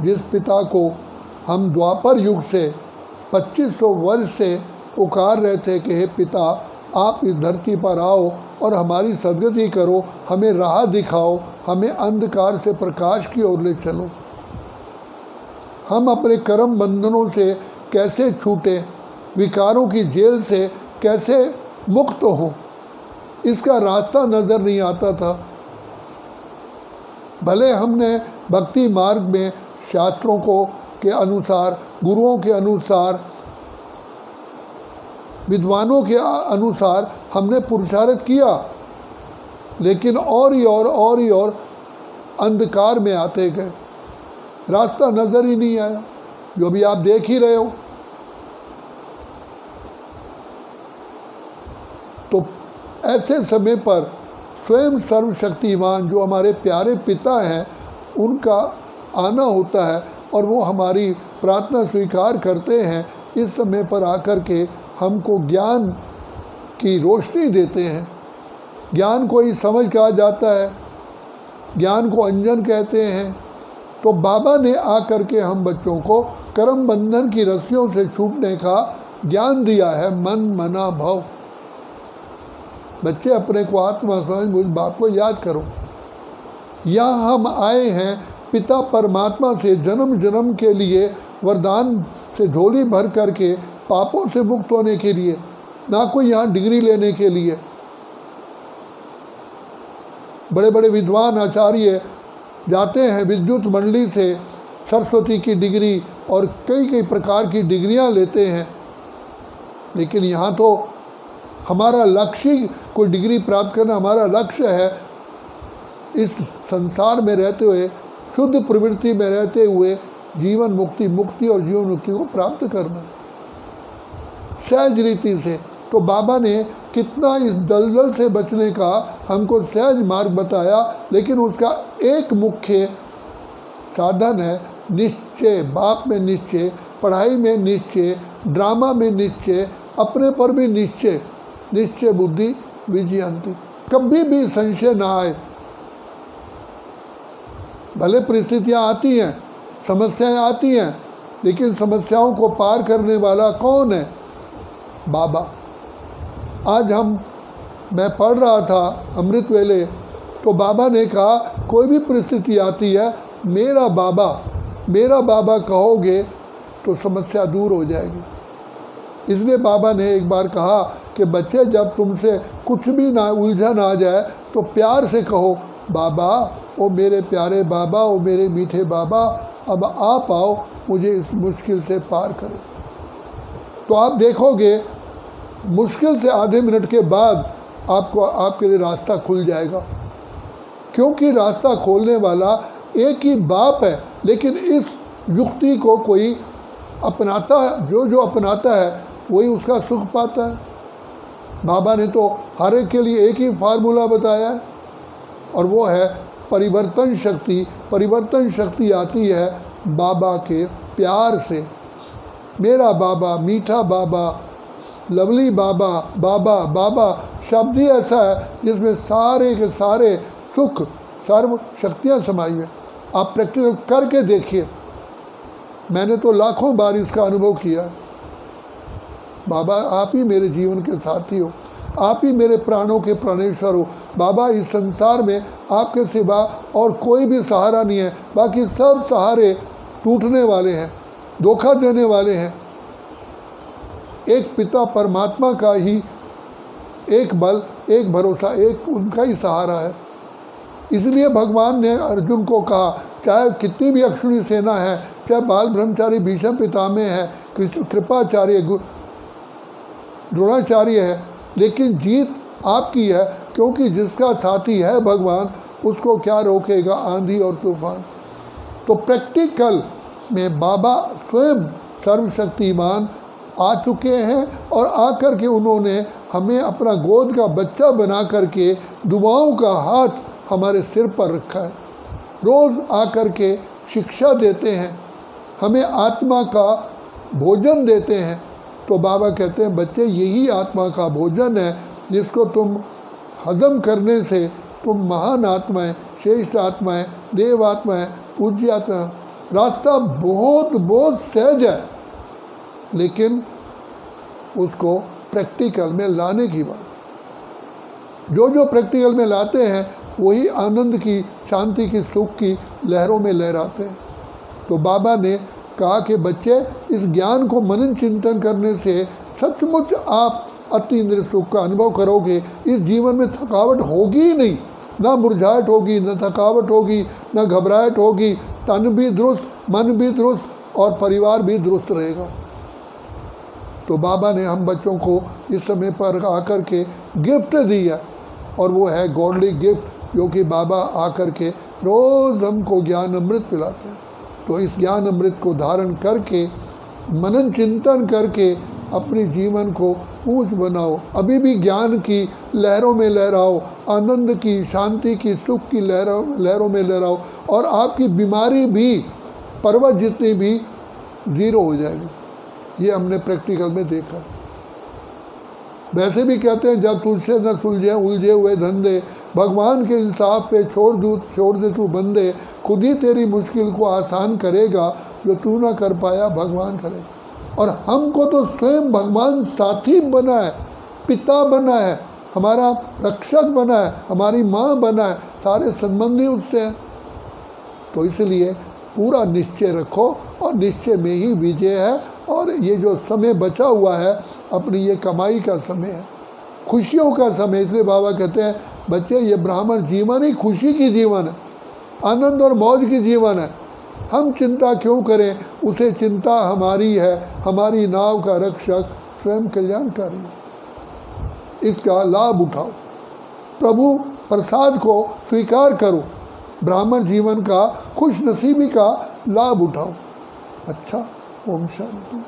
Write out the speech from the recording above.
जिस पिता को हम द्वापर युग से 2500 वर्ष से पुकार रहे थे कि हे पिता, आप इस धरती पर आओ और हमारी सदगति करो, हमें राह दिखाओ, हमें अंधकार से प्रकाश की ओर ले चलो। हम अपने कर्म बंधनों से कैसे छूटे, विकारों की जेल से कैसे मुक्त हो, इसका रास्ता नज़र नहीं आता था। भले हमने भक्ति मार्ग में शास्त्रों को के अनुसार, गुरुओं के अनुसार, विद्वानों के अनुसार हमने पुरुषार्थ किया, लेकिन और ही और अंधकार में आते गए, रास्ता नज़र ही नहीं आया, जो भी आप देख ही रहे हो। तो ऐसे समय पर स्वयं सर्वशक्तिमान जो हमारे प्यारे पिता हैं, उनका आना होता है और वो हमारी प्रार्थना स्वीकार करते हैं। इस समय पर आकर के हमको ज्ञान की रोशनी देते हैं। ज्ञान को ही समझ कहा जाता है, ज्ञान को अंजन कहते हैं। तो बाबा ने आकर के हम बच्चों को कर्म बंधन की रस्सियों से छूटने का ज्ञान दिया है। मन मना भव, बच्चे अपने को आत्मा समझ मुझ बाप को याद करो। यहाँ हम आए हैं पिता परमात्मा से जन्म जन्म के लिए वरदान से झोली भर करके पापों से मुक्त होने के लिए, ना कोई यहाँ डिग्री लेने के लिए। बड़े बड़े विद्वान आचार्य जाते हैं विद्युत मंडली से सरस्वती की डिग्री और कई कई प्रकार की डिग्रियाँ लेते हैं, लेकिन यहाँ तो हमारा लक्ष्य ही कोई डिग्री प्राप्त करना, हमारा लक्ष्य है इस संसार में रहते हुए, शुद्ध प्रवृत्ति में रहते हुए जीवन मुक्ति और जीवन मुक्ति को प्राप्त करना सहज रीति से। तो बाबा ने कितना इस दलदल से बचने का हमको सहज मार्ग बताया, लेकिन उसका एक मुख्य साधन है निश्चय। बाप में निश्चय, पढ़ाई में निश्चय, ड्रामा में निश्चय, अपने पर भी निश्चय। निश्चय बुद्धि विजयंती, कभी भी संशय ना आए। भले परिस्थितियाँ आती हैं, समस्याएं आती हैं, लेकिन समस्याओं को पार करने वाला कौन है? बाबा। आज मैं पढ़ रहा था अमृत वेले, तो बाबा ने कहा कोई भी परिस्थिति आती है, मेरा बाबा कहोगे तो समस्या दूर हो जाएगी। इसलिए बाबा ने एक बार कहा कि बच्चे, जब तुमसे कुछ भी ना उलझन आ जाए तो प्यार से कहो, बाबा, ओ मेरे प्यारे बाबा, ओ मेरे मीठे बाबा, अब आप आओ, मुझे इस मुश्किल से पार करो। तो आप देखोगे मुश्किल से आधे मिनट के बाद आपके लिए रास्ता खुल जाएगा, क्योंकि रास्ता खोलने वाला एक ही बाप है। लेकिन इस युक्ति को कोई अपनाता है, जो अपनाता है वही उसका सुख पाता है। बाबा ने तो हर एक के लिए एक ही फार्मूला बताया है, और वो है परिवर्तन शक्ति। परिवर्तन शक्ति आती है बाबा के प्यार से। मेरा बाबा, मीठा बाबा, लवली बाबा, बाबा शब्द ही ऐसा है जिसमें सारे के सारे सुख, सर्व शक्तियाँ समाई हैं। आप प्रैक्टिकल करके देखिए, मैंने तो लाखों बार इसका अनुभव किया। बाबा, आप ही मेरे जीवन के साथी हो, आप ही मेरे प्राणों के प्राणेश्वर हो। बाबा, इस संसार में आपके सिवा और कोई भी सहारा नहीं है, बाकी सब सहारे टूटने वाले हैं, धोखा देने वाले हैं। एक पिता परमात्मा का ही एक बल, एक भरोसा, एक उनका ही सहारा है। इसलिए भगवान ने अर्जुन को कहा, चाहे कितनी भी अक्षुणी सेना है, चाहे बाल ब्रह्मचारी भीष्म पितामह है, कृपाचार्य द्रोणाचार्य है, लेकिन जीत आपकी है, क्योंकि जिसका साथी है भगवान, उसको क्या रोकेगा आंधी और तूफान। तो प्रैक्टिकल में बाबा स्वयं सर्वशक्तिमान आ चुके हैं, और आकर के उन्होंने हमें अपना गोद का बच्चा बना करके दुआओं का हाथ हमारे सिर पर रखा है। रोज़ आकर के शिक्षा देते हैं, हमें आत्मा का भोजन देते हैं। तो बाबा कहते हैं, बच्चे, यही आत्मा का भोजन है जिसको तुम हजम करने से तुम महान आत्माएं, श्रेष्ठ आत्माएं, देव आत्माएं, पूज्य आत्मा रास्ता बहुत बहुत सहज है, लेकिन उसको प्रैक्टिकल में लाने की बात है। जो जो प्रैक्टिकल में लाते हैं वही आनंद की, शांति की, सुख की लहरों में लहराते हैं। तो बाबा ने कहा कि बच्चे, इस ज्ञान को मनन चिंतन करने से सचमुच आप अति इंद्रिय सुख का अनुभव करोगे। इस जीवन में थकावट होगी ही नहीं, ना मुरझाहट होगी, न थकावट होगी, न घबराहट होगी। तन भी दुरुस्त, मन भी दुरुस्त और परिवार भी दुरुस्त रहेगा। तो बाबा ने हम बच्चों को इस समय पर आकर के गिफ्ट दी है, और वो है गॉडली गिफ्ट, जो कि बाबा आकर के रोज़ हमको ज्ञान अमृत पिलाते हैं। तो इस ज्ञान अमृत को धारण करके, मनन चिंतन करके अपने जीवन को ऊंच बनाओ। अभी भी ज्ञान की लहरों में लहराओ, आनंद की, शांति की, सुख की लहरों में लहराओ, और आपकी बीमारी भी पर्वत जितनी भी ज़ीरो हो जाएगी। ये हमने प्रैक्टिकल में देखा। वैसे भी कहते हैं, जब तुझसे न सुलझे उलझे हुए धंधे, भगवान के इंसाफ पे छोड़ दे तू बंदे, खुद ही तेरी मुश्किल को आसान करेगा, जो तू ना कर पाया भगवान करेगा। और हमको तो स्वयं भगवान साथी बना है, पिता बना है, हमारा रक्षक बना है, हमारी माँ बना है, सारे संबंधी उससे हैं। तो इसलिए पूरा निश्चय रखो, और निश्चय में ही विजय है। और ये जो समय बचा हुआ है, अपनी ये कमाई का समय है, खुशियों का समय। इसलिए बाबा कहते हैं, बच्चे, ये ब्राह्मण जीवन ही खुशी की जीवन है, आनंद और मौज की जीवन है। हम चिंता क्यों करें, उसे चिंता हमारी है। हमारी नाव का रक्षक स्वयं कल्याणकारी है। इसका लाभ उठाओ, प्रभु प्रसाद को स्वीकार करो, ब्राह्मण जीवन का खुश नसीबी का लाभ उठाओ। अच्छा, ओम शांति।